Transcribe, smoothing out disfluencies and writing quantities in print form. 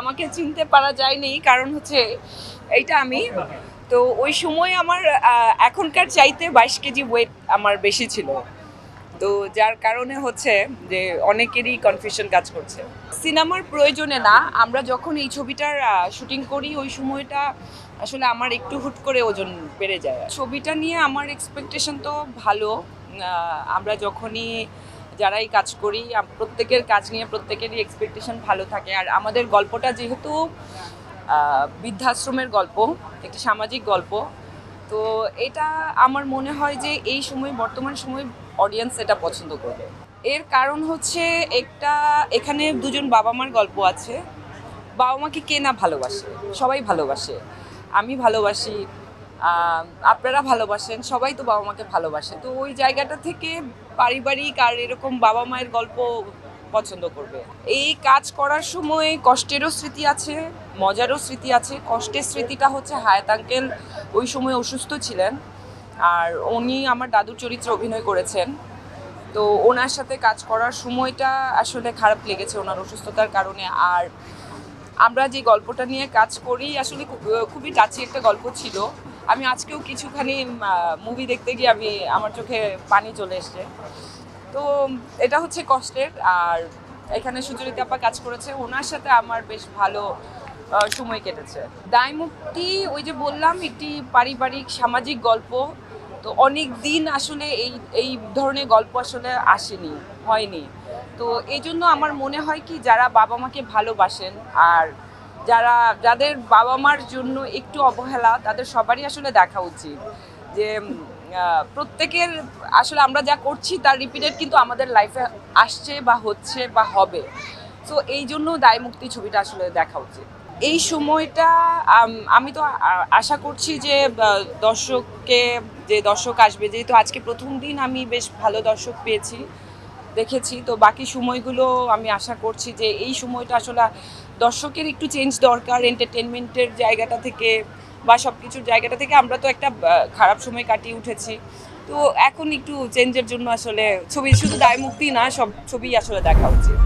আমাকে চিনতে পারা যায়নি, কারণ হচ্ছে এইটা আমি। তো ওই সময় আমার এখনকার চাইতে 22 কেজি ওয়েট আমার বেশি ছিল। তো যার কারণে হচ্ছে যে অনেকেরই কনফিউশন কাজ করছে। সিনেমার প্রয়োজনে না, আমরা যখন এই ছবিটার শুটিং করি ওই সময়টা আসলে আমার একটু হুট করে ওজন বেড়ে যায়। ছবিটা নিয়ে আমার এক্সপেকটেশন তো ভালো। আমরা যখনই যারাই কাজ করি প্রত্যেকের কাজ নিয়ে প্রত্যেকেরই এক্সপেকটেশন ভালো থাকে। আর আমাদের গল্পটা যেহেতু বৃদ্ধাশ্রমের গল্প, একটি সামাজিক গল্প, তো এটা আমার মনে হয় যে এই সময় বর্তমান সময় অডিয়েন্স এটা পছন্দ করবে। এর কারণ হচ্ছে এখানে দুজন বাবা মার গল্প আছে। বাবা মাকে কে না ভালোবাসে, সবাই ভালোবাসে। আমি ভালোবাসি, আপনারা ভালোবাসেন, সবাই তো বাবা মাকে ভালোবাসে। তো ওই জায়গাটা থেকে পারিবারিক আর এরকম বাবা মায়ের গল্প পছন্দ করবে। এই কাজ করার সময় কষ্টেরও স্মৃতি আছে, মজারও স্মৃতি আছে। কষ্টের স্মৃতিটা হচ্ছে হায়াত আঙ্কেল ওই সময় অসুস্থ ছিলেন, আর উনি আমার দাদুর চরিত্রে অভিনয় করেছেন। তো ওনার সাথে কাজ করার সময়টা আসলে খারাপ লেগেছে ওনার অসুস্থতার কারণে। আর আমরা যে গল্পটা নিয়ে কাজ করি আসলে খুবই টাচি একটা গল্প ছিল। আমি আজকেও কিছুখানি মুভি দেখতে গিয়ে আমার চোখে পানি চলে এসছে। তো এটা হচ্ছে কষ্টের। আর এখানে সুচরিতা আপা কাজ করেছে, ওনার সাথে আমার বেশ ভালো সময় কেটেছে। দায়মুক্তি ওই যে বললাম, একটি পারিবারিক সামাজিক গল্প। তো অনেক দিন আসলে এই ধরনের গল্প আসলে আসেনি, হয়নি। তো এই জন্য আমার মনে হয় কি, যারা বাবা মাকে ভালোবাসেন আর যাদের বাবা মার জন্য একটু অবহেলা, তাদের সবারই আসলে দেখা উচিত যে প্রত্যেকের আসলে আমরা যা করছি তার রিপিটেড কিন্তু আমাদের লাইফে আসছে বা হচ্ছে বা হবে। তো এই জন্য দায়মুক্তি ছবিটা আসলে দেখা উচিত। এই সময়টা আমি তো আশা করছি যে দর্শক আসবে, যেহেতু আজকে প্রথম দিন আমি বেশ ভালো দর্শক দেখেছি। তো বাকি সময়গুলো আমি আশা করছি যে এই সময়টা আসলে দর্শকের একটু চেঞ্জ দরকার, এন্টারটেনমেন্টের জায়গাটা থেকে বা সব কিছুর জায়গাটা থেকে। আমরা তো একটা খারাপ সময় কাটিয়ে উঠেছি, তো এখন একটু চেঞ্জের জন্য আসলে ছবি শুধু দায়মুক্তি না, সব ছবি আসলে দেখা উচিত।